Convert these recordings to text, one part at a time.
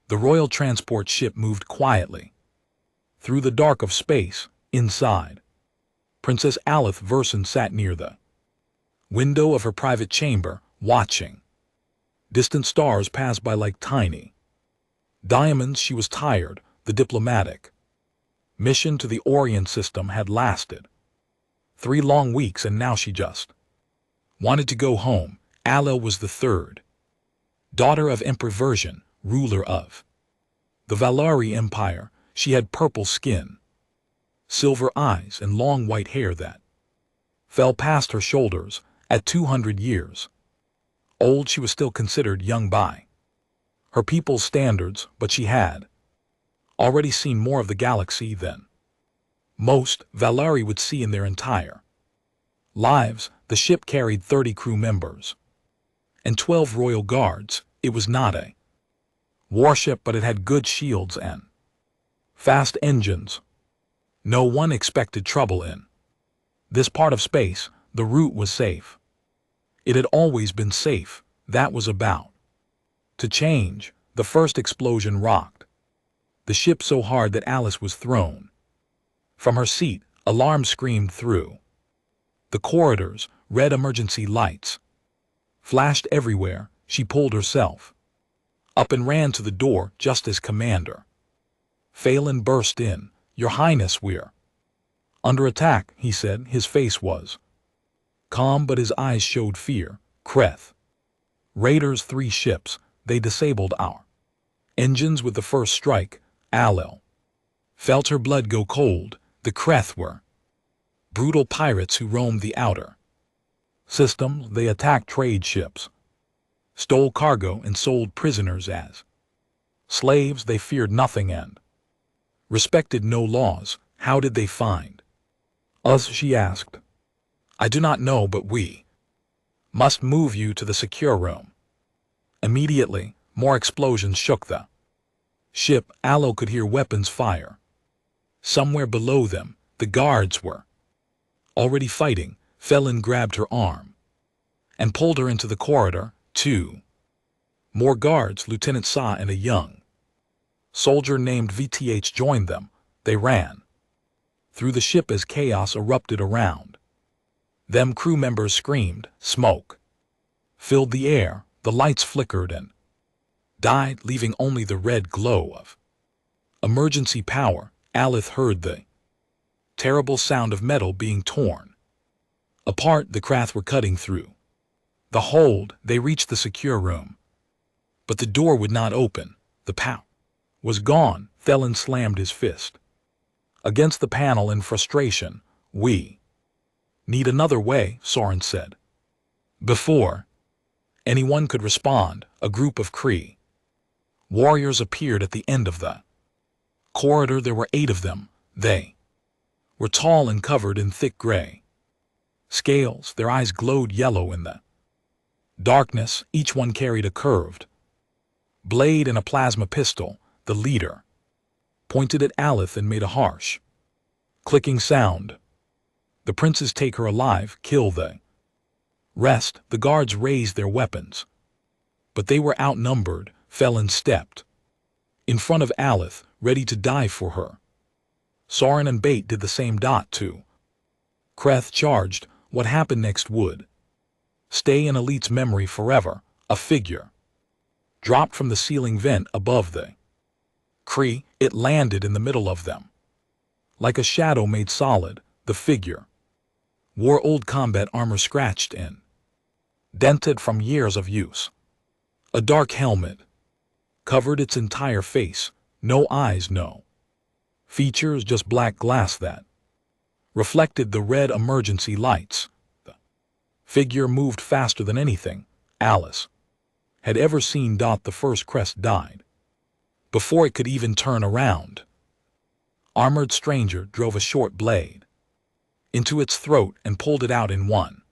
The royal transport ship moved quietly. Through the dark of space, inside, Princess Alith Verson sat near the window of her private chamber, watching. Distant stars passed by like tiny diamonds. She was tired. The diplomatic mission to the Orient system had lasted 3 long weeks, and now she just wanted to go home. Alel was the third daughter of Emperor Version, ruler of the Valari Empire. She had purple skin, silver eyes, and long white hair that fell past her shoulders. At 200 years old, she was still considered young by her people's standards, but she had already seen more of the galaxy than most Valari would see in their entire lives. The ship carried 30 crew members and 12 royal guards. It was not a warship, but it had good shields and fast engines. No one expected trouble in this part of space. The route was safe. It had always been safe. That was about to change. The first explosion rocked the ship so hard that Alice was thrown from her seat. Alarms screamed through the corridors. Red emergency lights flashed everywhere. She pulled herself up and ran to the door just as Commander Phelan burst in. "Your Highness, we're under attack," he said. His face was calm, but his eyes showed fear. "Kreth Raiders, 3 ships. They disabled our engines with the first strike." Alel felt her blood go cold. The Kreth were brutal pirates who roamed the outer systems. They attacked trade ships, stole cargo, and sold prisoners as slaves. They feared nothing and respected no laws. "How did they find us?" she asked. "I do not know, but we must move you to the secure room immediately." More explosions shook the ship. Alel could hear weapons fire somewhere below them. The guards were already fighting. Phelan grabbed her arm and pulled her into the corridor. 2 more guards, Lieutenant Sa and a young soldier named VTH, joined them. They ran through the ship as chaos erupted around them. Crew members screamed. Smoke filled the air. The lights flickered and died, leaving only the red glow of emergency power. Alith heard the terrible sound of metal being torn apart. The Krath were cutting through the hold. They reached the secure room, but the door would not open. The power was gone. Phelan slammed his fist against the panel in frustration. "We need another way," Soren said. Before anyone could respond, a group of Kree warriors appeared at the end of the corridor. There were 8 of them. They were tall and covered in thick gray scales. Their eyes glowed yellow in the darkness. Each one carried a curved blade and a plasma pistol. The leader pointed at Alith and made a harsh clicking sound. "The princes, take her alive. Kill the rest." The guards raised their weapons, but they were outnumbered. Phelan stepped in front of Alith, ready to die for her. Soren and Bate did the same. Too. Kreth charged. What happened next would stay in Elite's memory forever. A figure dropped from the ceiling vent above the Kree. It landed in the middle of them, like a shadow made solid. The figure wore old combat armor, scratched and dented from years of use. A dark helmet covered its entire face. No eyes, no features, just black glass that reflected the red emergency lights. The figure moved faster than anything Alice had ever seen. The first crest died before it could even turn around. Armored stranger drove a short blade into its throat and pulled it out in one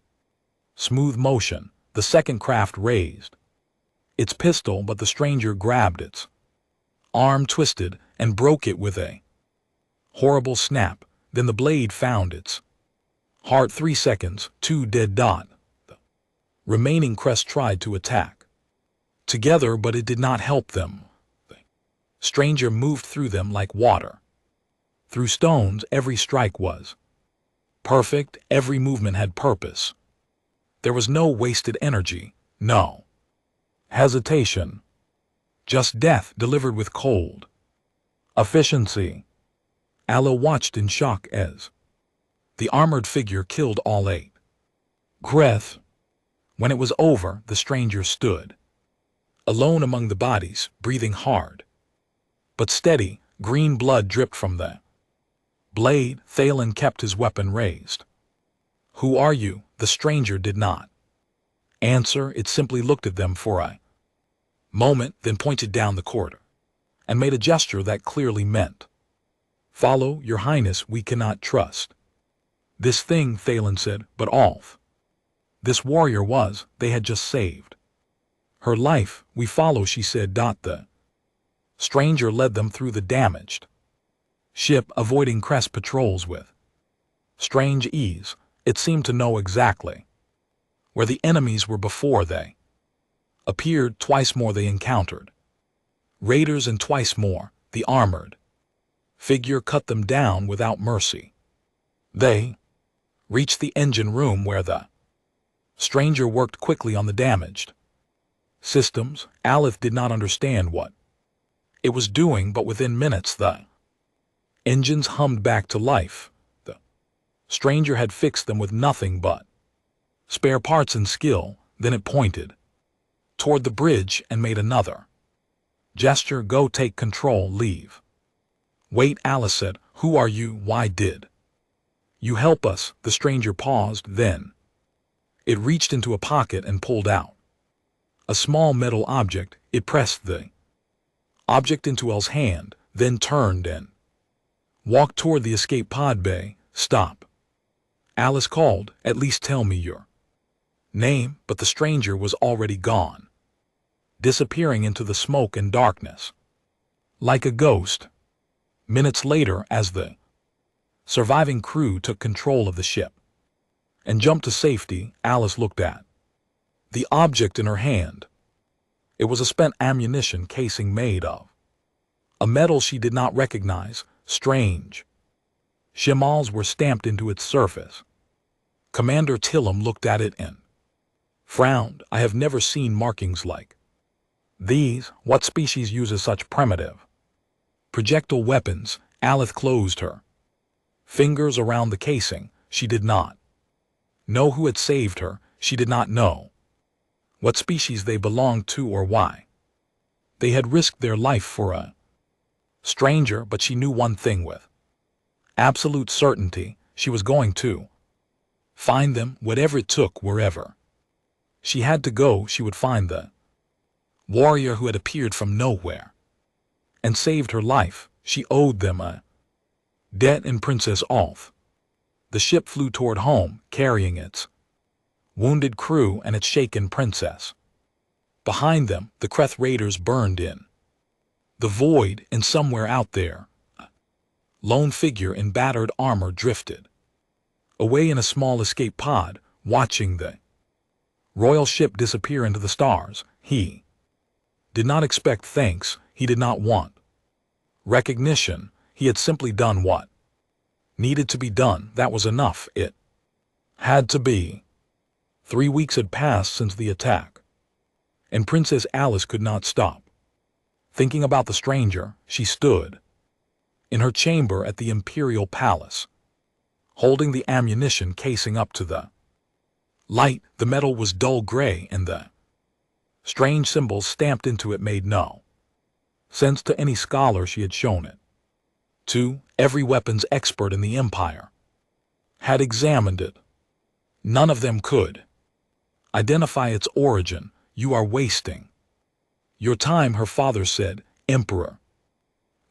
smooth motion. The second craft raised its pistol, but the stranger grabbed its arm, twisted, and broke it with a horrible snap. Then the blade found its heart. 3 seconds, 2 dead. The remaining crest tried to attack together, but it did not help them. Stranger moved through them like water. Through stones, every strike was perfect, every movement had purpose. There was no wasted energy, no hesitation. Just death delivered with cold efficiency. Allah watched in shock as the armored figure killed all 8. Greth. When it was over, the stranger stood alone among the bodies, breathing hard but steady. Green blood dripped from the blade. Thalen kept his weapon raised. "Who are you?" The stranger did not answer. It simply looked at them for a moment, then pointed down the corridor and made a gesture that clearly meant, "Follow, Your Highness, we cannot trust this thing," Thalen said. But Alf, this warrior was, they had just saved her life. "We follow," she said. The stranger led them through the damaged ship, avoiding Crest patrols with strange ease. It seemed to know exactly where the enemies were before they appeared. Twice more they encountered raiders, and twice more the armored figure cut them down without mercy. They reached the engine room where the stranger worked quickly on the damaged systems. Aleph did not understand what it was doing, but within minutes the engines hummed back to life. The stranger had fixed them with nothing but spare parts and skill. Then it pointed toward the bridge and made another gesture. "Go, take control, leave." "Wait," Alice said. "Who are you? Why did you help us?" The stranger paused. Then it reached into a pocket and pulled out a small metal object. It pressed the object into El's hand, then turned and walked toward the escape pod bay. "Stop," Alice called. "At least tell me your name." But the stranger was already gone, disappearing into the smoke and darkness like a ghost. Minutes later, as the surviving crew took control of the ship and jumped to safety, Alice looked at the object in her hand. It was a spent ammunition casing made of a metal she did not recognize. Strange shimmals were stamped into its surface. Commander Tillum looked at it and frowned. "I have never seen markings like these. What species uses such primitive projectile weapons?" Aleph closed her fingers around the casing. She did not know who had saved her. She did not know what species they belonged to or why they had risked their life for a stranger. But she knew one thing with absolute certainty: she was going to find them, whatever it took, wherever she had to go. She would find the warrior who had appeared from nowhere and saved her life. She owed them a debt. And Princess Alf. The ship flew toward home, carrying its wounded crew and its shaken princess. Behind them, the Kreth raiders burned in the void, and somewhere out there, a lone figure in battered armor drifted away in a small escape pod, watching the royal ship disappear into the stars. He did not expect thanks. He did not want recognition. He had simply done what needed to be done. That was enough. It had to be. 3 weeks had passed since the attack, and Princess Alice could not stop thinking about the stranger. She stood in her chamber at the Imperial Palace, holding the ammunition casing up to the light. The metal was dull gray, and the strange symbols stamped into it made no sense to any scholar she had shown it to. Every weapons expert in the Empire had examined it. None of them could identify its origin. "You are wasting your time," her father said. Emperor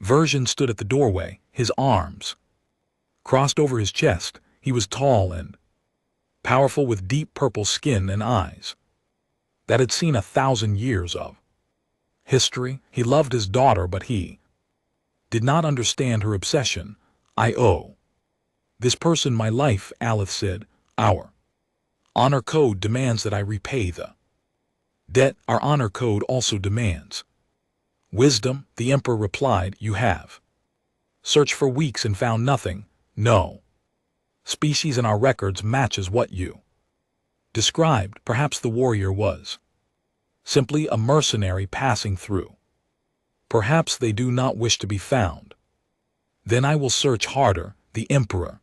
Version stood at the doorway, his arms crossed over his chest. He was tall and powerful, with deep purple skin and eyes that had seen 1,000 years of history. He loved his daughter, but he did not understand her obsession. "I owe this person my life," Aleph said. "Our honor code demands that I repay the debt. Our honor code also demands Wisdom, the emperor replied, you have searched for weeks and found nothing. No species in our records matches what you described. Perhaps the warrior was simply a mercenary passing through. Perhaps they do not wish to be found. Then I will search harder, the emperor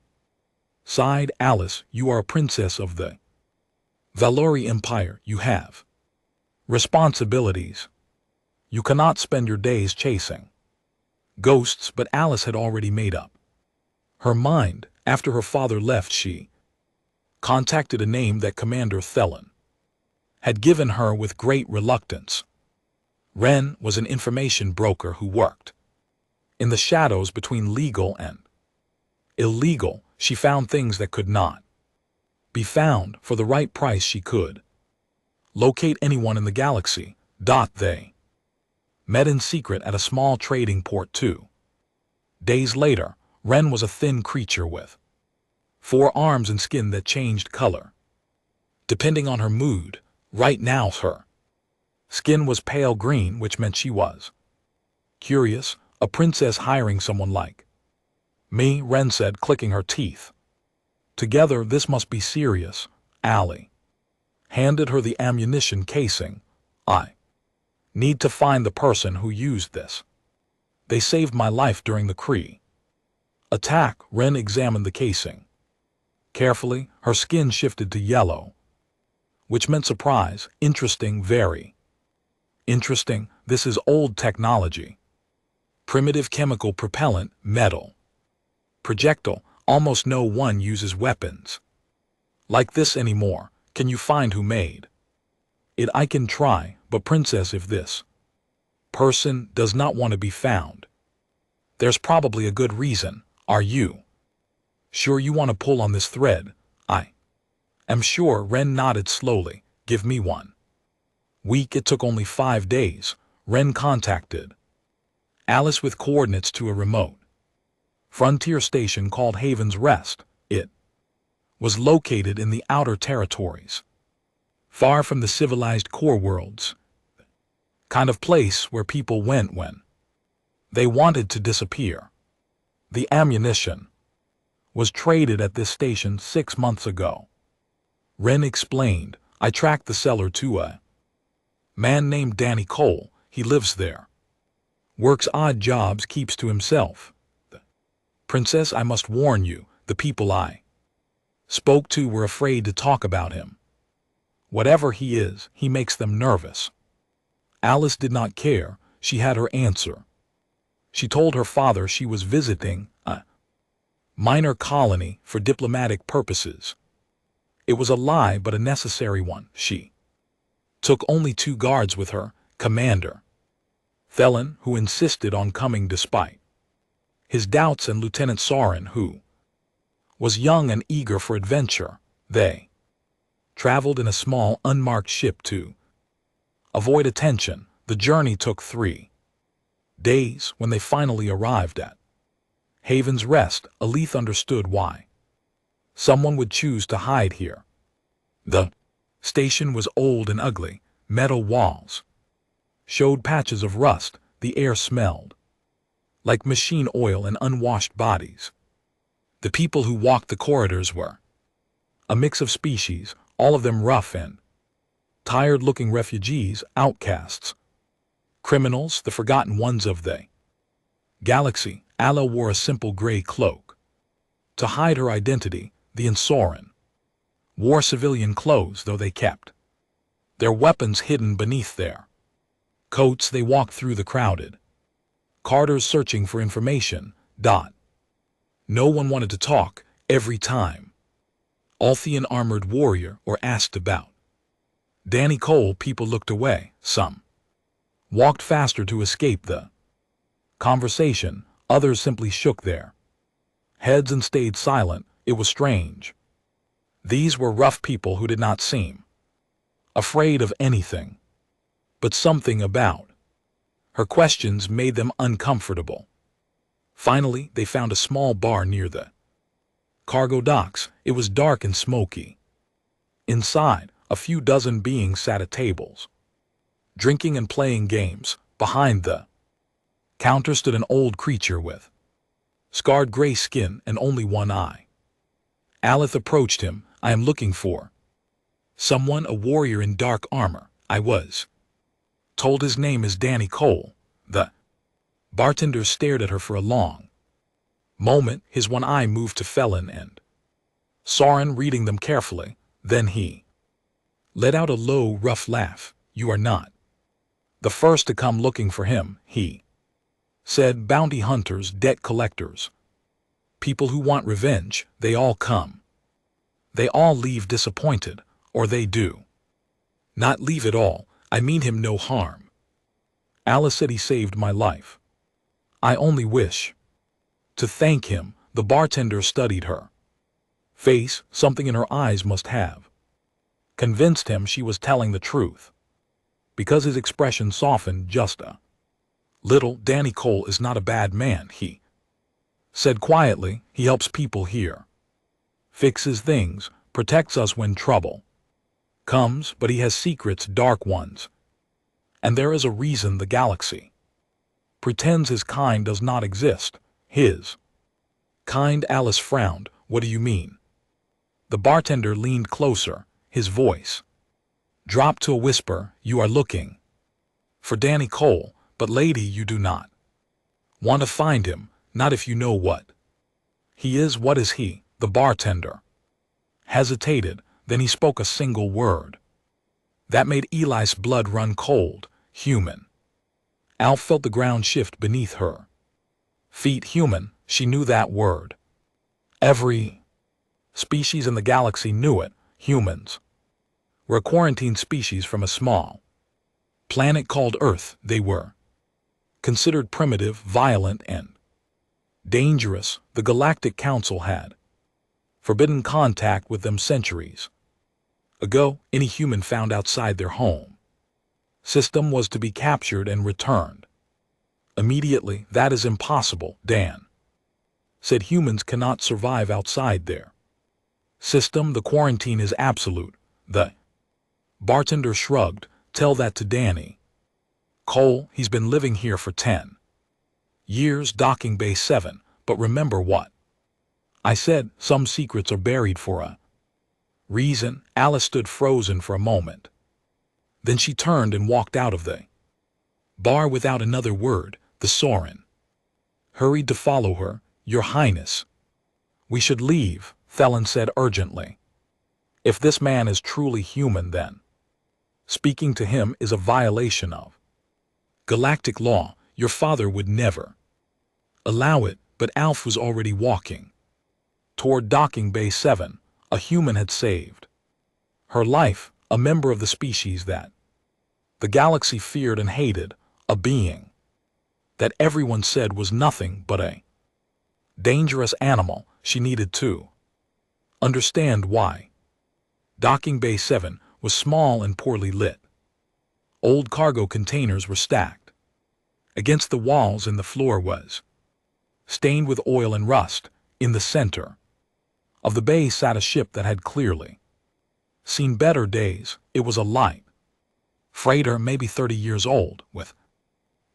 sighed. Alice, you are a princess of the Valori Empire. You have responsibilities. You cannot spend your days chasing ghosts. But Alice had already made up her mind. After her father left, she contacted a name that Commander Thelen had given her with great reluctance. Wren was an information broker who worked in the shadows between legal and illegal. She found things that could not be found. For the right price she could locate anyone in the galaxy. They met in secret at a small trading port 2 days later. Wren was a thin creature with 4 arms and skin that changed color depending on her mood. Right now her skin was pale green, which meant she was curious, a princess hiring someone like me, Wren said, clicking her teeth together. This must be serious. Allie handed her the ammunition casing. I need to find the person who used this. They saved my life during the Kree attack. Wren examined the casing carefully. Her skin shifted to yellow, which meant surprise. Interesting, very interesting. This is old technology. Primitive chemical propellant, metal projectile. Almost no one uses weapons like this anymore. Can you find who made it? I can try, but princess, if this person does not want to be found, there's probably a good reason. Are you sure you want to pull on this thread? I am sure. Wren nodded slowly. Give me 1 week. It took only 5 days. Wren contacted Alice with coordinates to a remote frontier station called Haven's Rest. It was located in the outer territories, far from the civilized core worlds, kind of place where people went when they wanted to disappear. The ammunition was traded at this station 6 months ago. Wren explained. I tracked the seller to a man named Danny Cole. He lives there, works odd jobs, keeps to himself. Princess, I must warn you, the people I spoke to were afraid to talk about him. Whatever he is, he makes them nervous. Alice did not care. She had her answer. She told her father she was visiting a minor colony for diplomatic purposes. It was a lie, but a necessary one. She took only 2 guards with her, Commander Thelen, who insisted on coming despite his doubts, and Lieutenant Soren, who was young and eager for adventure. They traveled in a small, unmarked ship to avoid attention. The journey took 3 days. When they finally arrived at Haven's Rest, Aleth understood why someone would choose to hide here. The station was old and ugly. Metal walls showed patches of rust. The air smelled like machine oil and unwashed bodies. The people who walked the corridors were a mix of species, all of them rough and tired-looking refugees, outcasts, criminals, the forgotten ones of the galaxy. Ala wore a simple gray cloak to hide her identity. The Ansoran wore civilian clothes, though they kept their weapons hidden beneath their coats. They walked through the crowded corridors searching for information. No one wanted to talk. Every time Althian armored warrior or asked about Danny Cole, people looked away. Some walked faster to escape the conversation. Others simply shook their heads and stayed silent. It was strange. These were rough people who did not seem afraid of anything, but something about her questions made them uncomfortable. Finally, they found a small bar near the cargo docks. It was dark and smoky. Inside, a few dozen beings sat at tables, drinking and playing games. Behind the Counter stood an old creature with scarred gray skin and only one eye. Aleth approached him. I am looking for someone, a warrior in dark armor. I was told his name is Danny Cole. The bartender stared at her for a long moment, his one eye moved to Felon and Soren, reading them carefully. Then he let out a low, rough laugh. You are not the first to come looking for him, he said. Bounty hunters, debt collectors, people who want revenge, they all come. They all leave disappointed, or they do not leave at all. I mean him no harm. Alice said he saved my life. I only wish to thank him. The bartender studied her face. Something in her eyes must have convinced him she was telling the truth, because his expression softened just a little. Danny Cole is not a bad man, he said quietly. He helps people here, fixes things, protects us when trouble comes, but he has secrets, dark ones. And there is a reason the galaxy pretends his kind does not exist. His kind. Alice frowned. What do you mean? The bartender leaned closer. His voice dropped to a whisper. You are looking for Danny Cole, but lady, you do not want to find him, not if you know what he is. What is he? The bartender hesitated, then he spoke a single word that made Eli's blood run cold. Human. Al felt the ground shift beneath her feet. Human, she knew that word. Every species in the galaxy knew it. Humans were a quarantined species from a small planet called Earth. They were considered primitive, violent, and dangerous. The Galactic Council had forbidden contact with them centuries ago. Any human found outside their home system was to be captured and returned immediately. That is impossible, Dan said. Humans cannot survive outside their system. The quarantine is absolute. The bartender shrugged. Tell that to Danny Cole. He's been living here for 10 years. Docking Bay 7. But remember what I said. Some secrets are buried for a reason. Alice stood frozen for a moment. Then she turned and walked out of the bar without another word. The Soren hurried to follow her. Your Highness, we should leave, Felon said urgently. If this man is truly human, then speaking to him is a violation of galactic law. Your father would never allow it. But Alf was already walking toward Docking Bay 7. A human had saved her life, a member of the species that the galaxy feared and hated, a being that everyone said was nothing but a dangerous animal. She needed to understand why. Docking Bay 7 was small and poorly lit. Old cargo containers were stacked against the walls, and the floor was stained with oil and rust. In the center of the bay sat a ship that had clearly seen better days. It was a light freighter, maybe 30 years old, with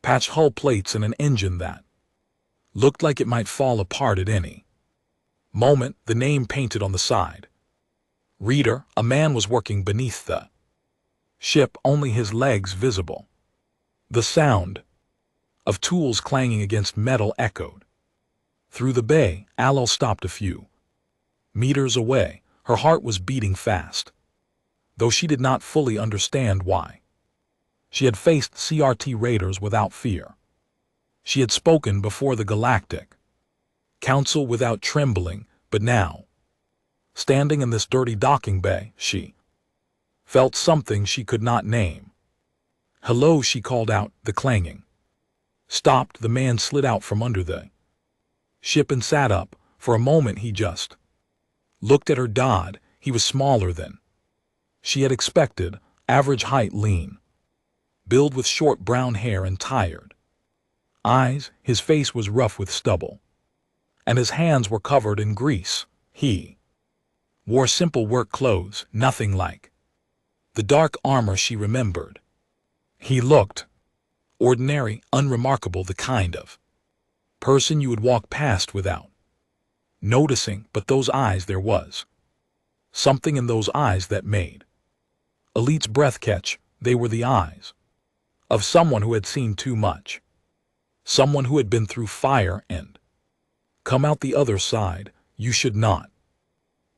patched hull plates and an engine that looked like it might fall apart at any moment. The name painted on the side. Reader. A man was working beneath the ship, only his legs visible. The sound of tools clanging against metal echoed through the bay. Allo stopped a few meters away. Her heart was beating fast, though she did not fully understand why. She had faced CRT raiders without fear. She had spoken before the Galactic Council without trembling, but now, standing in this dirty docking bay, she felt something she could not name. Hello, she called out. The clanging stopped. The man slid out from under the ship and sat up. For a moment he just looked at her. Dodd. He was smaller than she had expected, average height, lean build with short brown hair and tired eyes. His face was rough with stubble, and his hands were covered in grease. He wore simple work clothes, nothing like the dark armor she remembered. He looked Ordinary, unremarkable, the kind of person you would walk past without noticing, but those eyes, there was something in those eyes that made Elite's breath catch. They were the eyes of someone who had seen too much, someone who had been through fire and come out the other side. You should not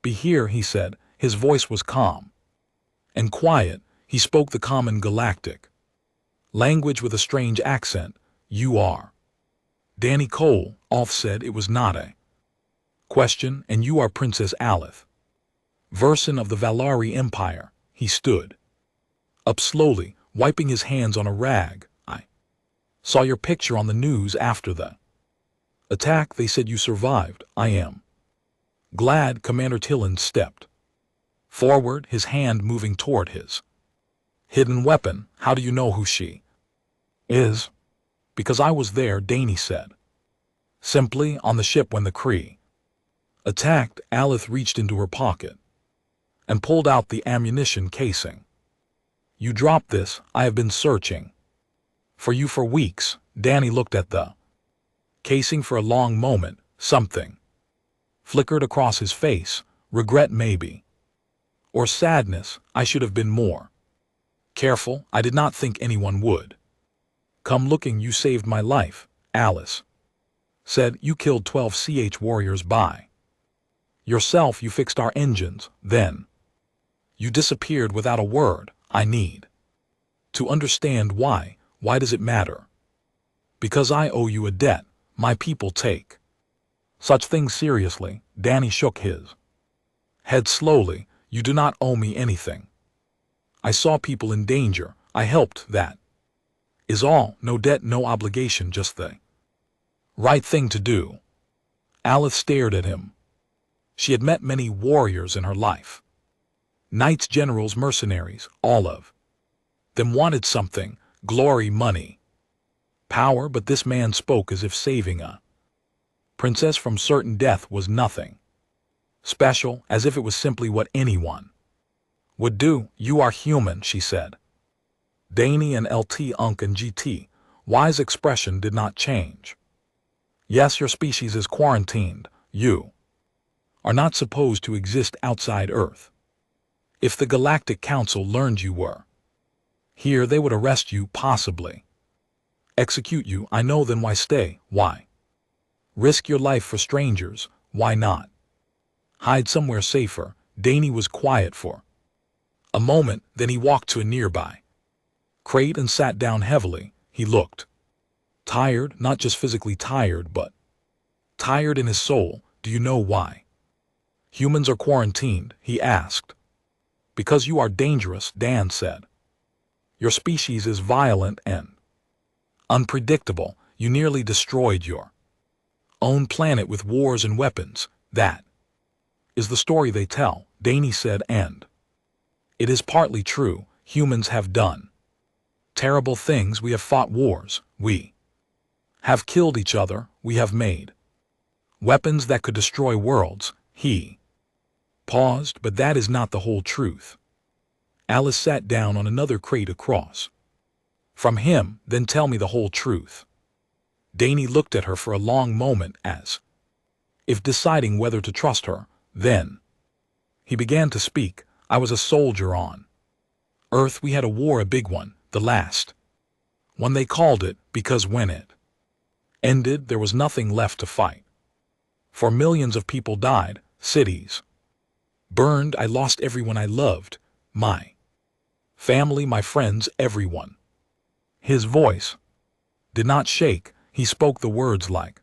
be here, he said. His voice was calm and quiet. He spoke the common galactic language with a strange accent. You are Danny Cole, Alth said. It was not a question, and you are Princess Alith, Verson of the Valari Empire. He stood up slowly, wiping his hands on a rag. I saw your picture on the news after the attack. They said you survived. I am glad. Commander Tillin stepped forward, his hand moving toward his hidden weapon. How do you know who she is? Because I was there, Danny said simply, on the ship when the Kree attacked. Alith reached into her pocket and pulled out the ammunition casing. You dropped this. I have been searching for you for weeks. Danny looked at the casing for a long moment. Something flickered across his face. Regret, maybe, or sadness. I should have been more careful. I did not think anyone would come looking. You saved my life, Alice said. You killed 12 CH warriors by yourself. You fixed our engines. Then you disappeared without a word. I need to understand why. Why does it matter? Because I owe you a debt. My people take such things seriously. Danny shook his head slowly. You do not owe me anything. I saw people in danger. I helped. That is all. No debt, no obligation, just the right thing to do. Alith stared at him. She had met many warriors in her life. Knights, generals, mercenaries, all of them wanted something, glory, money, power, but this man spoke as if saving a princess from certain death was nothing special, as if it was simply what anyone would do. You are human, she said. Danny and LT Unk and GT, wise expression did not change. Yes, your species is quarantined. You are not supposed to exist outside Earth. If the Galactic Council learned you were here, they would arrest you, possibly execute you. I know. Then why stay? Why risk your life for strangers? Why not hide somewhere safer? Danny was quiet for a moment, then he walked to a nearby crate and sat down heavily. He looked tired, not just physically tired, but tired in his soul. Do you know why humans are quarantined? He asked. Because you are dangerous, Dan said. Your species is violent and unpredictable. You nearly destroyed your own planet with wars and weapons. That is the story they tell, Danny said, and it is partly true. Humans have done terrible things. We have fought wars. We have killed each other. We have made weapons that could destroy worlds. He paused, but that is not the whole truth. Alice sat down on another crate across from him. Then tell me the whole truth. Danny looked at her for a long moment, as if deciding whether to trust her. Then he began to speak. I was a soldier on Earth. We had a war, a big one, the last one they called it, because when it ended, there was nothing left to fight. For millions of people died, cities burned. I lost everyone I loved, my family, my friends, everyone. His voice did not shake. He spoke the words like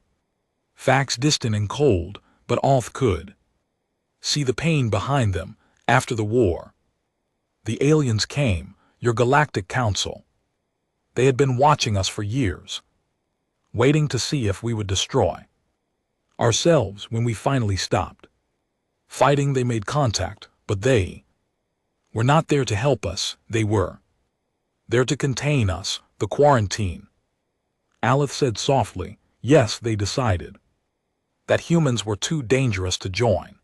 facts, distant and cold, but Alth could see the pain behind them. After the war, the aliens came, your Galactic Council. They had been watching us for years, waiting to see if we would destroy ourselves. When we finally stopped fighting, they made contact, but they were not there to help us. They were there to contain us, the quarantine. Alith said softly. Yes, they decided that humans were too dangerous to join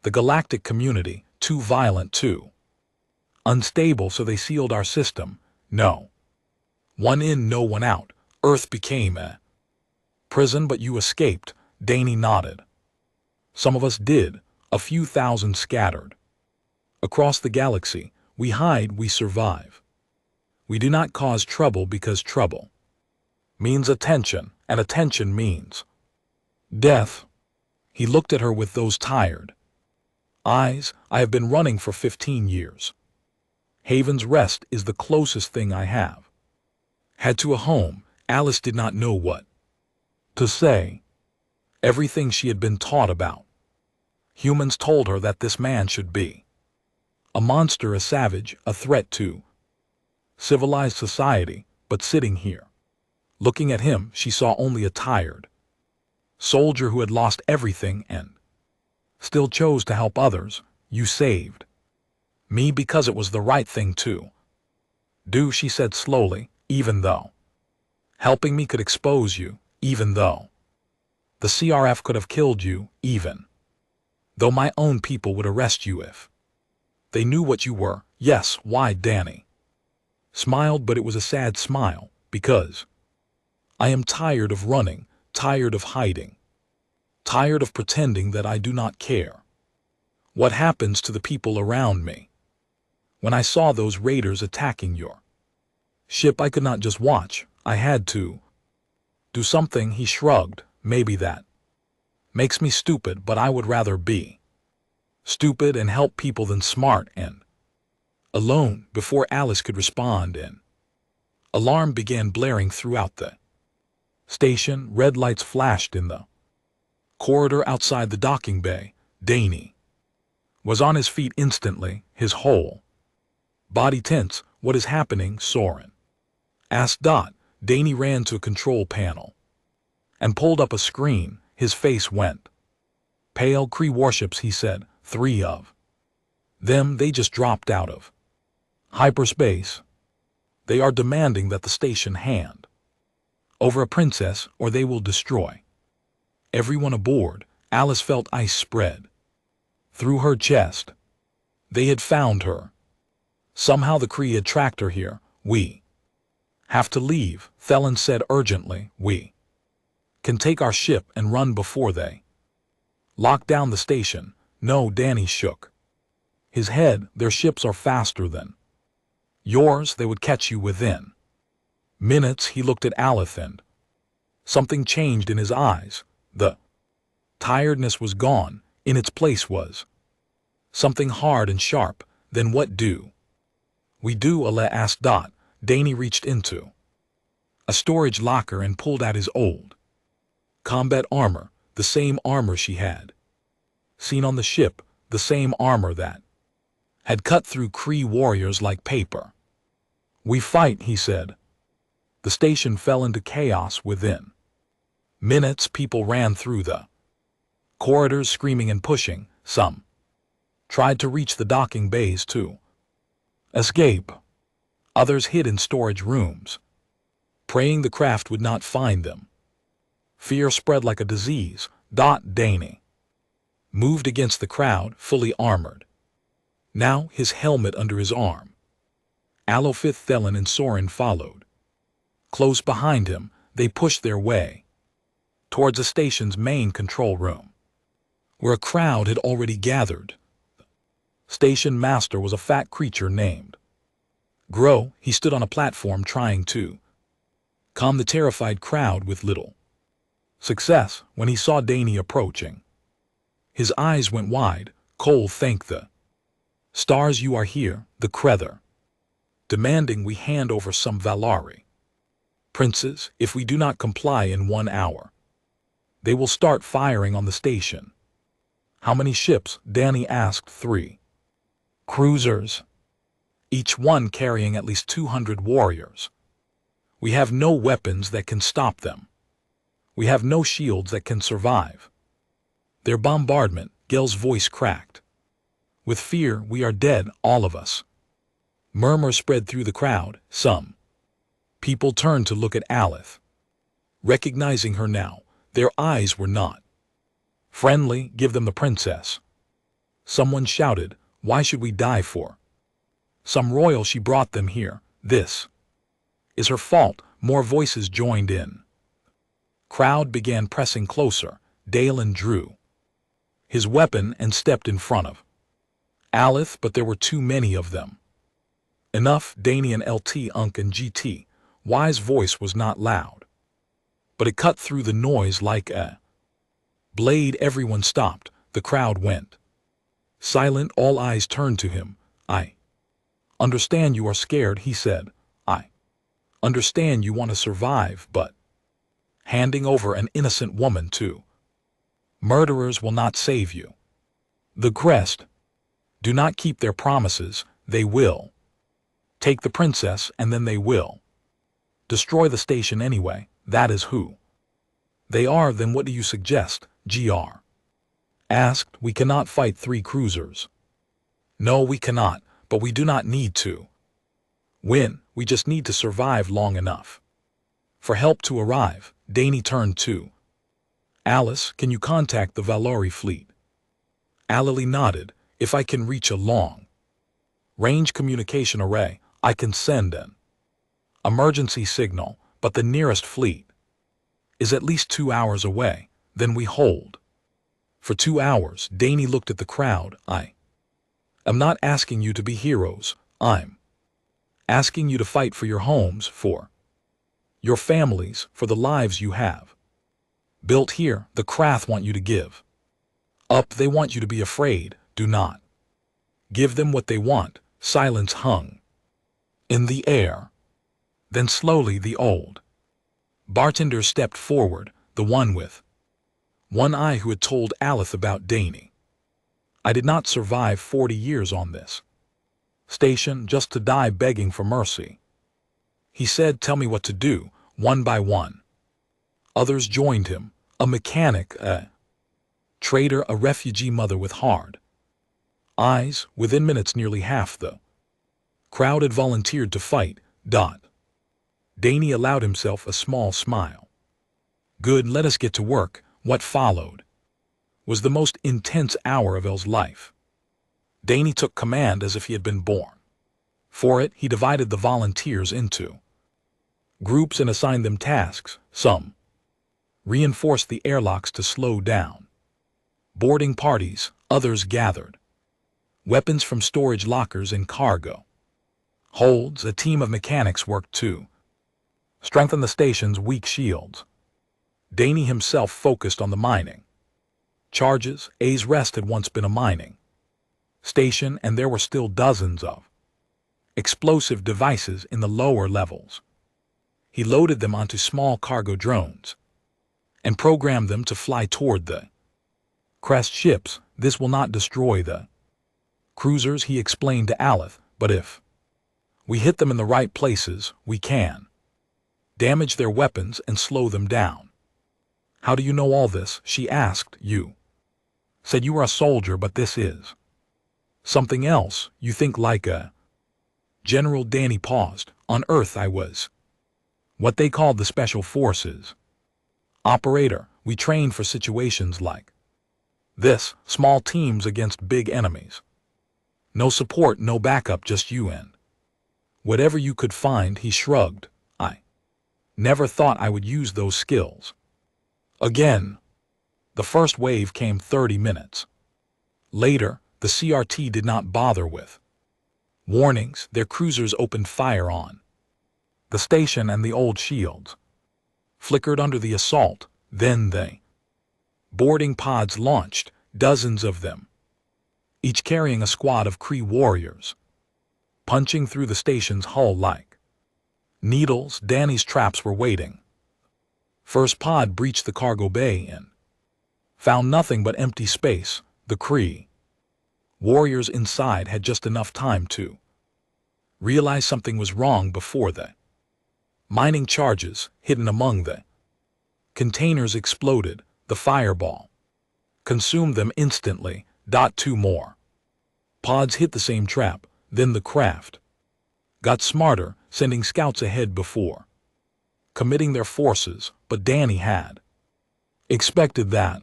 the galactic community, too violent, too unstable, so they sealed our system. No One in, no one out. Earth became a prison, but you escaped. Danny nodded. Some of us did, a few thousand scattered. Across the galaxy, we hide, we survive. We do not cause trouble because trouble means attention, and attention means death. He looked at her with those tired eyes. I have been running for 15 years. Haven's Rest is the closest thing I have had to a home. Alice did not know what to say. Everything she had been taught about humans told her that this man should be a monster, a savage, a threat to civilized society, but sitting here, looking at him, she saw only a tired soldier who had lost everything and still chose to help others. You saved me because it was the right thing to do, she said slowly, even though helping me could expose you, even though the CRF could have killed you, even though my own people would arrest you if they knew what you were. Yes, why? Danny smiled, but it was a sad smile, because I am tired of running, tired of hiding, tired of pretending that I do not care what happens to the people around me. When I saw those raiders attacking your ship, I could not just watch. I had to do something. He shrugged. Maybe that makes me stupid, but I would rather be stupid and help people than smart and alone. Before Alice could respond, an alarm began blaring throughout the station. Red lights flashed in the corridor outside the docking bay. Danny was on his feet instantly, his whole body tense. What is happening? Soren asked Dot. Danny ran to a control panel and pulled up a screen. His face went pale. Kree warships, he said. 3 of them. They just dropped out of hyperspace. They are demanding that the station hand over a princess, or they will destroy everyone aboard. Alice felt ice spread through her chest. They had found her. Somehow the Kree had tracked her here. We have to leave, Thelen said urgently. We can take our ship and run before they lock down the station. No, Danny shook his head. Their ships are faster than yours. They would catch you within minutes. He looked at Alice and something changed in his eyes. The tiredness was gone. In its place was something hard and sharp. Then what do we do? Ale asked Dot. Danny reached into a storage locker and pulled out his old combat armor, the same armor she had seen on the ship, the same armor that had cut through Kree warriors like paper. We fight, he said. The station fell into chaos within minutes. People ran through the corridors screaming and pushing. Some tried to reach the docking bays to escape. Others hid in storage rooms, praying the craft would not find them. Fear spread like a disease. Danny moved against the crowd, fully armored, now his helmet under his arm. Alofith, Thelen, and Soren followed. Close behind him, they pushed their way towards the station's main control room, where a crowd had already gathered. The station master was a fat creature named Grow. He stood on a platform trying to calm the terrified crowd with little success. When he saw Danny approaching, his eyes went wide. Cole, thank the stars you are here. The Krether demanding we hand over some Valari princes. If we do not comply in 1 hour, they will start firing on the station. How many ships? Danny asked. 3 cruisers, each one carrying at least 200 warriors. We have no weapons that can stop them. We have no shields that can survive their bombardment. Gel's voice cracked with fear. We are dead, all of us. Murmurs spread through the crowd. Some people turned to look at Alice, recognizing her now. Their eyes were not friendly. Give them the princess, someone shouted. Why should we die for some royal? She brought them here. This Is her fault. More voices joined in. Crowd began pressing closer. Dalen drew his weapon and stepped in front of Alith, but there were too many of them. Enough. Danny and LT, Unk and GT. Y's voice was not loud, but it cut through the noise like a blade. Everyone stopped. The crowd went silent. All eyes turned to him. I understand you are scared, he said. I understand you want to survive, but handing over an innocent woman to murderers will not save you. The Crest do not keep their promises. They will take the princess, and then they will destroy the station anyway. That is who they are. Then what do you suggest? GR asked. We cannot fight 3 cruisers. No, we cannot, but we do not need to win. We just need to survive long enough for help to arrive. Danny turned to Alice. Can you contact the Valori fleet? Alili nodded. If I can reach a long-range communication array, I can send an emergency signal, but the nearest fleet is at least 2 hours away. Then we hold for 2 hours. Danny looked at the crowd. I am not asking you to be heroes. I'm asking you to fight for your homes, for your families, for the lives you have built here. The Krath want you to give up. They want you to be afraid. Do not give them what they want. Silence hung in the air. Then slowly the old bartender stepped forward, the one with one eye who had told Alith about Danny. I did not survive 40 years on this station just to die begging for mercy. He said, tell me what to do. One by one others joined him. A mechanic, a trader, a refugee mother with hard eyes. Within minutes nearly half the crowd had volunteered to fight. Danny allowed himself a small smile. Good, let us get to work. What followed was the most intense hour of Elle's life. Danny took command as if he had been born for it. He divided the volunteers into groups and assigned them tasks. Some reinforced the airlocks to slow down boarding parties. Others gathered weapons from storage lockers and cargo holds. A team of mechanics worked to strengthen the station's weak shields. Danny himself focused on the mining charges. A's Rest had once been a mining station, and there were still dozens of explosive devices in the lower levels. He loaded them onto small cargo drones and programmed them to fly toward the Crest ships. This will not destroy the cruisers, he explained to Alith, but if we hit them in the right places, we can damage their weapons and slow them down. How do you know all this? She asked. You said you were a soldier, but this is something else. You think like a general. Danny paused. On Earth I was what they called the Special Forces operator. We trained for situations like this, small teams against big enemies. No support, no backup, just you and whatever you could find. He shrugged. I never thought I would use those skills again. The first wave came 30 minutes later. The CRT did not bother with warnings. Their cruisers opened fire on the station, and the old shields flickered under the assault. Then they boarding pods launched, dozens of them, each carrying a squad of Kree warriors, punching through the station's hull like needles. Danny's traps were waiting. First pod breached the cargo bay and found nothing but empty space. The Kree warriors inside had just enough time to realize something was wrong before the mining charges, hidden among the containers, exploded. The fireball consumed them instantly. 2 more pods hit the same trap. Then the craft got smarter, sending scouts ahead before committing their forces, but Danny had expected that.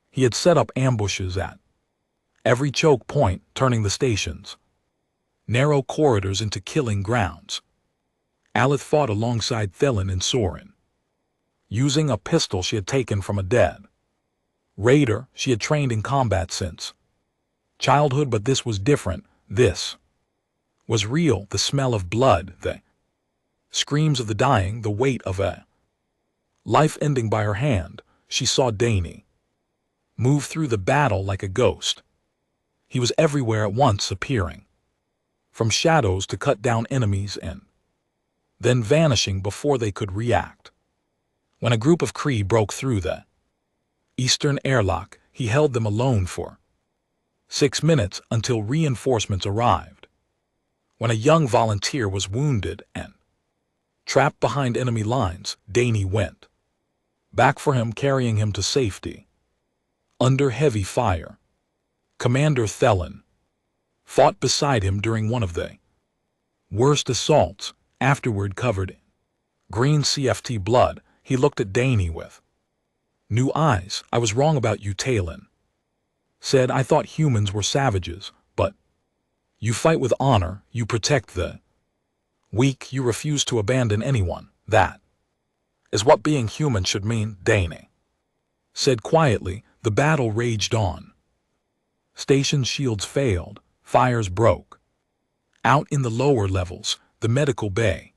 He had set up ambushes at every choke point, turning the station's narrow corridors into killing grounds. Alith fought alongside Thelen and Soren. Using a pistol she had taken from a dead raider she had trained in combat since childhood, but this was different. This was real. The smell of blood, the screams of the dying, the weight of a life ending by her hand. She saw Dani move through the battle like a ghost. He was everywhere at once, appearing from shadows to cut down enemies and then vanishing before they could react. When a group of Kree broke through the eastern airlock, he held them alone for 6 minutes until reinforcements arrived. When a young volunteer was wounded and trapped behind enemy lines, Dani went back for him, carrying him to safety. Under heavy fire, Commander Thelen fought beside him during one of the worst assaults. Afterward, covered in green CFT blood, he looked at Dani with new eyes. "I was wrong about you," Talon said. "I thought humans were savages, but you fight with honor, you protect the weak, you refuse to abandon anyone. That is what being human should mean," Dani said quietly. The battle raged on. Station shields failed, fires broke out in the lower levels, the medical bay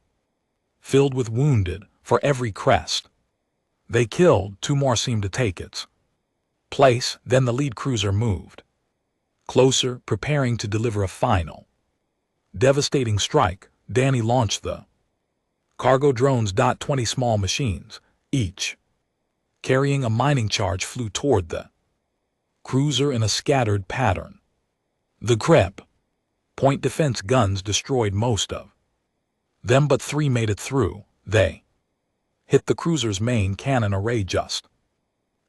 filled with wounded. For every crest they killed, 2 more seemed to take its place. Then the lead cruiser moved closer, preparing to deliver a final devastating strike. Dani launched the cargo drones. 20 small machines, each carrying a mining charge, flew toward the cruiser in a scattered pattern. The Crep point defense guns destroyed most of them, but 3 made it through. They hit the cruiser's main cannon array just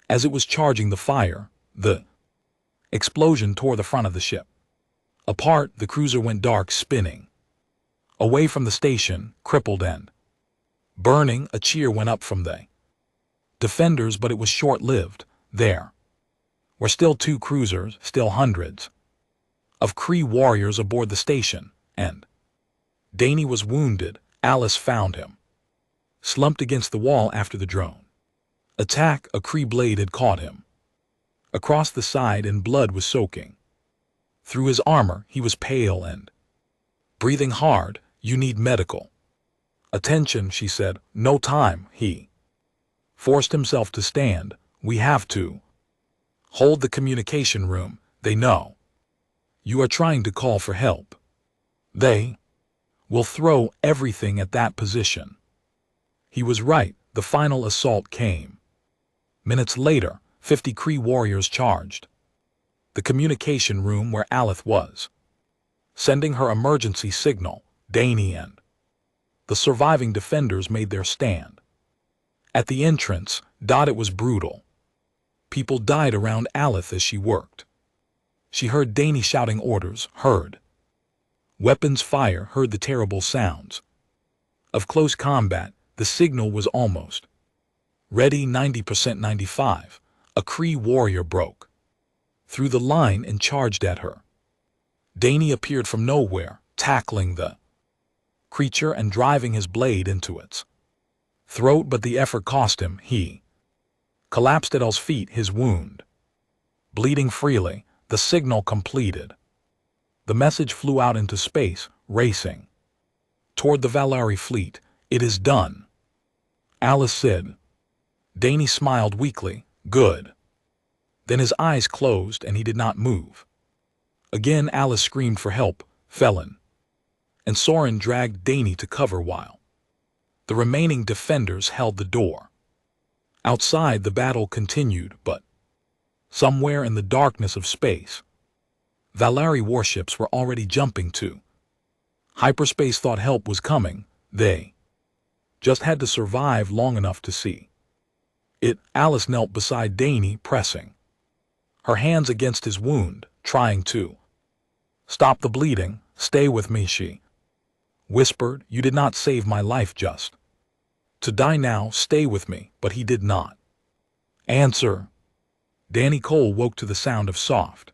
as it was charging the fire. The explosion tore the front of the ship apart. The cruiser went dark, spinning away from the station, crippled and burning. A cheer went up from the defenders, but it was short-lived. There were still 2 cruisers, still hundreds of Kree warriors aboard the station, and Dani was wounded. Alice found him slumped against the wall after the drone attack. A Kree blade had caught him across the side and blood was soaking through his armor. He was pale and breathing hard. "You need medical attention," she said. "No time." He forced himself to stand. "We have to hold the communication room. They know you are trying to call for help. They will throw everything at that position." He was right. The final assault came. Minutes later, 50 Kree warriors charged the communication room where Alith was, sending her emergency signal. Dani and the surviving defenders made their stand at the entrance. It was brutal. People died around Alith as she worked. She heard Dani shouting orders, heard weapons fire, heard the terrible sounds of close combat. The signal was almost ready. 90%, 95. A Kree warrior broke through the line and charged at her. Dani appeared from nowhere, tackling the creature and driving his blade into its throat, but the effort cost him. He collapsed at El's feet, his wound bleeding freely. The signal completed. The message flew out into space, racing toward the Valari fleet. "It is done," Alice said. Dani smiled weakly. "Good." Then his eyes closed and he did not move. Again Alice screamed for help. Thelen and Soren dragged Dani to cover while the remaining defenders held the door. Outside, the battle continued, but somewhere in the darkness of space, Valari warships were already jumping to hyperspace. Thought help was coming. They just had to survive long enough to see it. Alice knelt beside Dani, pressing her hands against his wound, trying to stop the bleeding. "Stay with me," she whispered. "You did not save my life just to die now. Stay with me." But he did not answer. Dani Cole woke to the sound of soft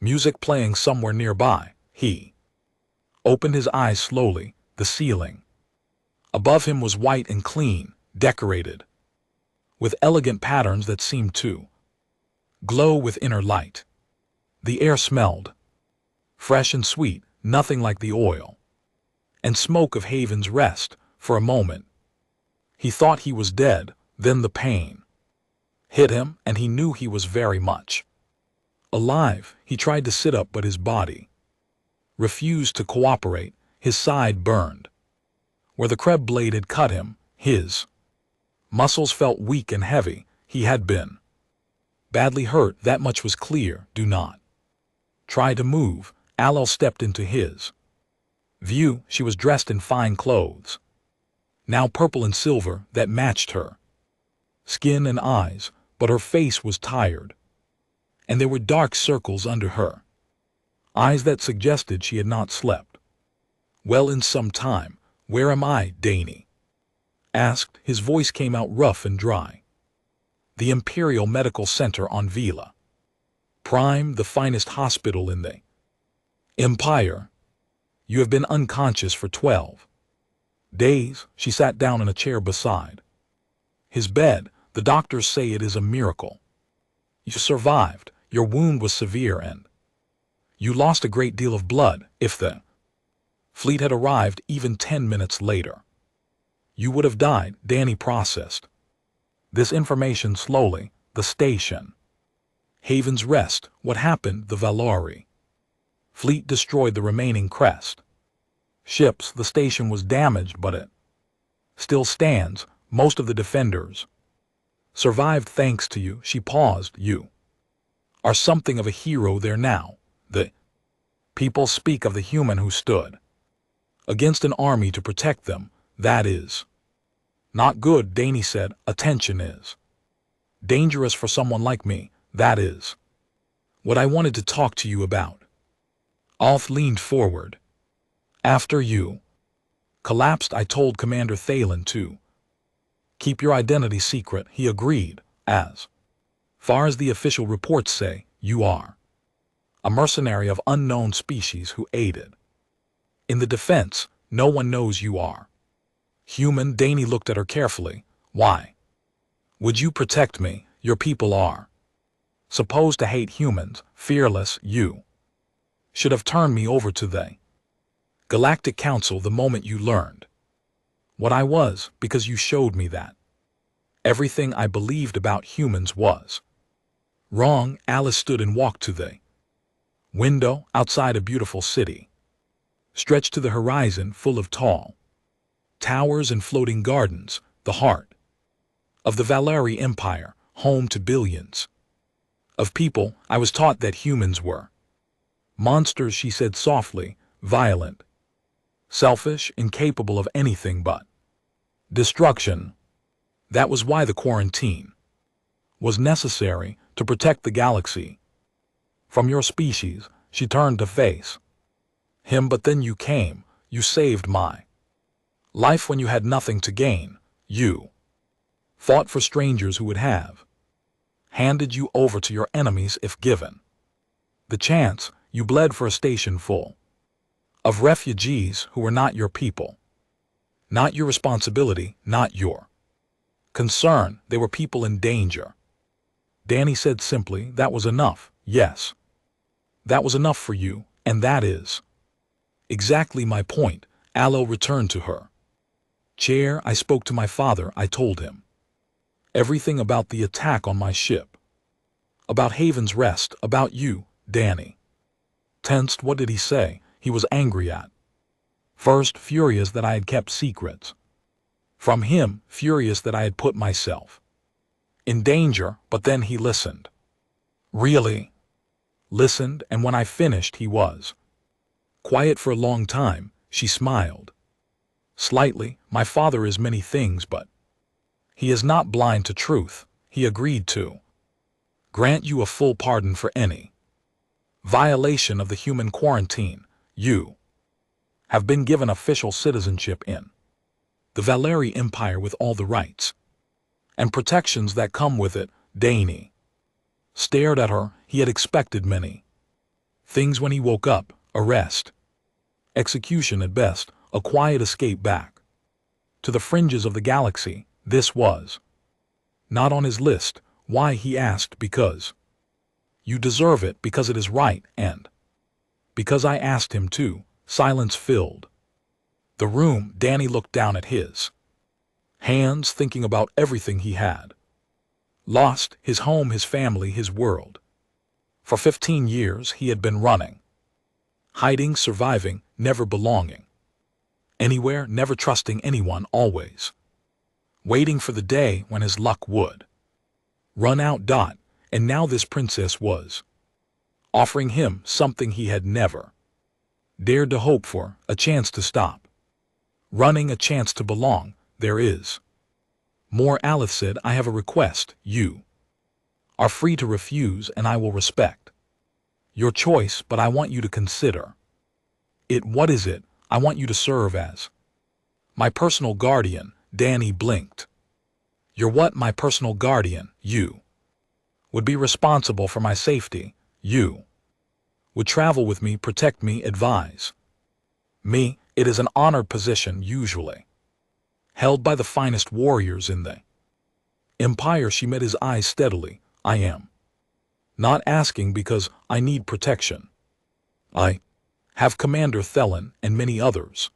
music playing somewhere nearby. He opened his eyes slowly. The ceiling Above him was white and clean, decorated, with elegant patterns that seemed to glow with inner light. The air smelled fresh and sweet, nothing like the oil and smoke of Haven's Rest. For a moment, he thought he was dead, then the pain hit him and he knew he was very much alive. He tried to sit up, but his body refused to cooperate. His side burned. Where the crab blade had cut him, his muscles felt weak and heavy. He had been badly hurt, that much was clear. Do not try to move. Aloe stepped into his view. She was dressed in fine clothes, now purple and silver, that matched her skin and eyes, but her face was tired, and there were dark circles under her eyes that suggested she had not slept well in some time. "Where am I?" Danny asked. His voice came out rough and dry. "The Imperial Medical Center on Vila Prime, the finest hospital in the Empire. You have been unconscious for 12 days." She sat down in a chair beside his bed. "The doctors say it is a miracle. You survived. Your wound was severe and you lost a great deal of blood. If the fleet had arrived even 10 minutes later, you would have died." Danny processed this information slowly. The station, Haven's Rest. What happened? The Valori fleet destroyed the remaining Crest ships. The station was damaged, but it still stands. Most of the defenders survived thanks to you. She paused. "You are something of a hero there now. The people speak of the human who stood against an army to protect them. That is not good." Danny said. "Attention is dangerous for someone like me. That is what I wanted to talk to you about." Alth leaned forward. "After you collapsed, I told Commander Thalen to keep your identity secret." He agreed. "As far as the official reports say, you are a mercenary of unknown species who aided in the defense. No one knows you are human." Danny looked at her carefully. "Why would you protect me? Your people are supposed to hate humans. Fearless. You should have turned me over to the Galactic Council the moment you learned what I was, because you showed me that everything I believed about humans was wrong." Alice stood and walked to the window. Outside, a beautiful city stretched to the horizon, full of tall towers and floating gardens. The heart of the Valari Empire, home to billions of people. "I was taught that humans were monsters," she said softly. "Violent, selfish, incapable of anything but destruction. That was why the quarantine was necessary, to protect the galaxy from your species." She turned to face him. "But then you came. You saved my life when you had nothing to gain. You fought for strangers who would have handed you over to your enemies if given the chance. You bled for a station full of refugees who were not your people, not your responsibility, not your concern. They were people in danger." Danny said simply. "That was enough." "Yes, that was enough for you, and that is exactly my point." Aloe returned to her chair. "I spoke to my father. I told him everything about the attack on my ship, about Haven's Rest, about you." Danny tensed. "What did he say?" "He was angry at first, furious that I had kept secrets from him, furious that I had put myself in danger, but then he listened. Really listened, and when I finished he was quiet for a long time." She smiled slightly. "My father is many things, but he is not blind to truth. He agreed to grant you a full pardon for any violation of the human quarantine. You have been given official citizenship in the Valari Empire with all the rights and protections that come with it." Danny stared at her. He had expected many things when he woke up: arrest, execution at best, a quiet escape back to the fringes of the galaxy. This was not on his list. Why, he asked. Because you deserve it, because it is right, and because I asked him to. Silence filled the room. Danny looked down at his hands, thinking about everything he had lost: his home, his family, his world. For 15 years he had been running, hiding, surviving, never belonging anywhere, never trusting anyone, always waiting for the day when his luck would run out. And now this princess was offering him something he had never dared to hope for: a chance to stop running, a chance to belong. There is more, Alyth said. I have a request. You are free to refuse, and I will respect your choice, but I want you to consider it. What is it? I want you to serve as my personal guardian. Danny blinked. You're what? My personal guardian? You would be responsible for my safety. You would travel with me, protect me, advise me. It is an honored position, usually held by the finest warriors in the Empire. She met his eyes steadily. I am not asking because I need protection. I have Commander Thelen and many others.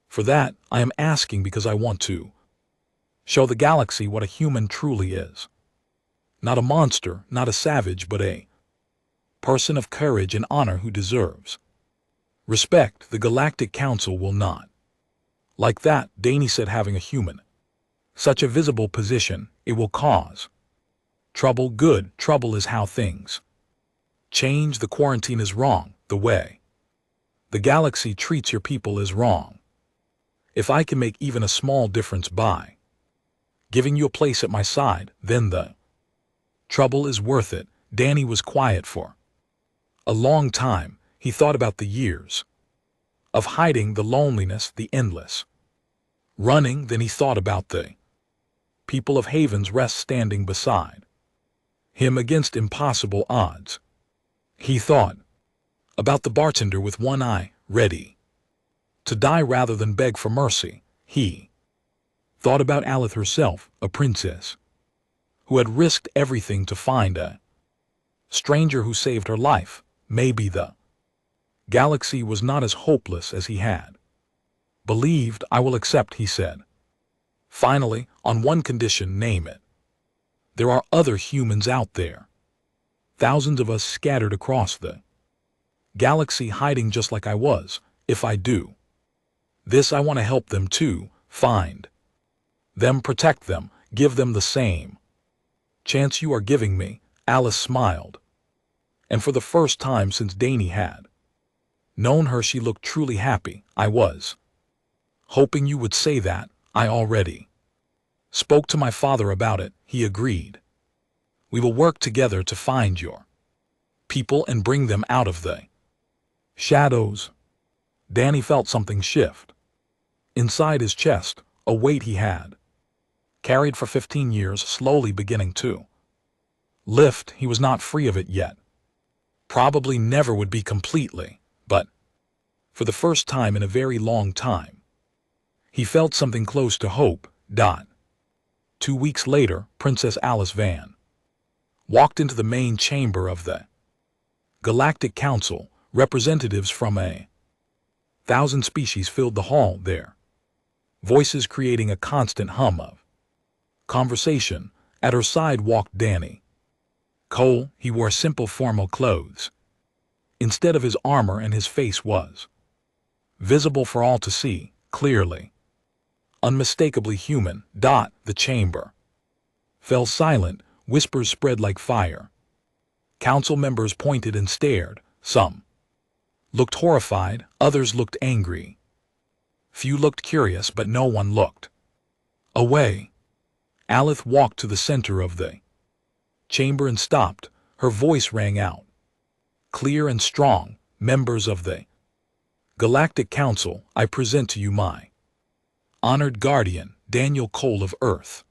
For that, I am asking because I want to show the galaxy what a human truly is. Not a monster, not a savage, but a person of courage and honor who deserves respect. The Galactic Council will not like that, Danny said. Having a human such a visible position, it will cause trouble. Good. Trouble is how things change. The quarantine is wrong. The way the galaxy treats your people is wrong. If I can make even a small difference by giving you a place at my side, then the trouble is worth it. Danny was quiet for a long time. He thought about the years of hiding, the loneliness, the endless running. Then he thought about the people of Haven's Rest standing beside him against impossible odds. He thought about the bartender with one eye, ready to die rather than beg for mercy. He thought about Alyth herself, a princess who had risked everything to find a stranger who saved her life. Maybe the galaxy was not as hopeless as he had believed. I will accept, he said. Finally, on one condition. Name it. There are other humans out there. Thousands of us scattered across the galaxy, hiding just like I was. If I do this, I want to help them too. Find them, protect them, give them the same chance you are giving me. Alice smiled. And for the first time since Danny had known her, she looked truly happy. I was hoping you would say that. I already spoke to my father about it, he agreed. We will work together to find your people and bring them out of the shadows. Danny felt something shift inside his chest, a weight he had carried for 15 years slowly beginning to lift. He was not free of it yet. Probably never would be completely, but for the first time in a very long time, he felt something close to hope. 2 weeks later, Princess Alice Van walked into the main chamber of the Galactic Council. Representatives from 1,000 species filled the hall, their voices creating a constant hum of conversation. At her side walked Danny Cole. He wore simple formal clothes instead of his armor, and his face was visible for all to see, clearly, unmistakably human. The chamber fell silent. Whispers spread like fire. Council members pointed and stared. Some looked horrified, others looked angry. Few looked curious, but no one looked away. Alyth walked to the center of the chamber and stopped. Her voice rang out, clear and strong. Members of the Galactic Council, I present to you my honored guardian, Daniel Cole of Earth.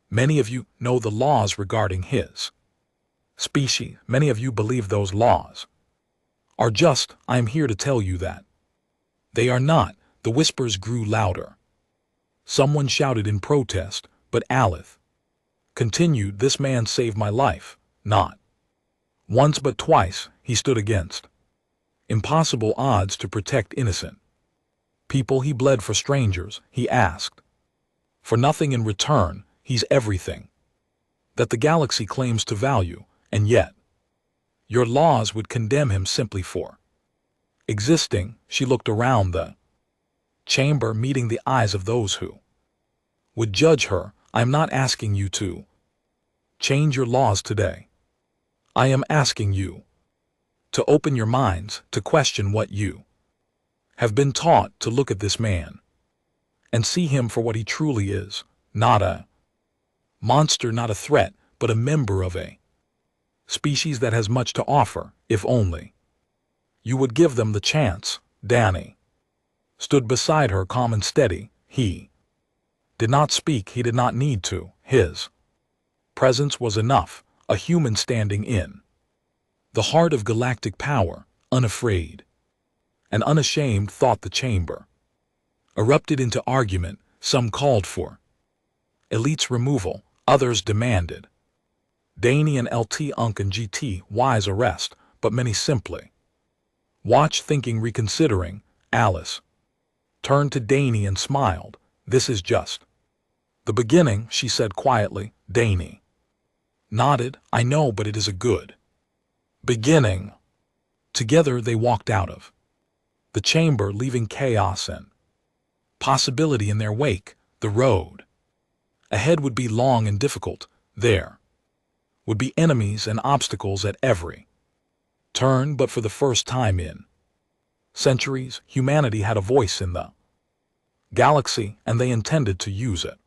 Many of you know the laws regarding his species. Many of you believe those laws are just. I am here to tell you that they are not. The whispers grew louder. Someone shouted in protest, but Aleph continued, "This man saved my life." Not once but twice he stood against impossible odds to protect innocent people. He bled for strangers, he asked for nothing in return. He's everything that the galaxy claims to value, and yet your laws would condemn him simply for existing. She looked around the chamber, meeting the eyes of those who would judge her. "I'm not asking you to change your laws today. I am asking you to open your minds, to question what you have been taught, to look at this man and see him for what he truly is, not a monster, not a threat, but a member of a species that has much to offer. If only you would give them the chance." Danny stood beside her, calm and steady. He did not speak, he did not need to. His presence was enough, a human standing in the heart of galactic power, unafraid and unashamed. Thought the chamber erupted into argument. Some called for Elite's removal, others demanded Danny and LT Unk and GTY's arrest, but many simply watched, thinking, reconsidering. Alice turned to Danny and smiled. "This is just the beginning," she said quietly. Danny nodded. "I know, but it is a good beginning." Together they walked out of the chamber, leaving chaos and possibility in their wake. The road ahead would be long and difficult. There would be enemies and obstacles at every turn, but for the first time in centuries, humanity had a voice in the galaxy, and they intended to use it.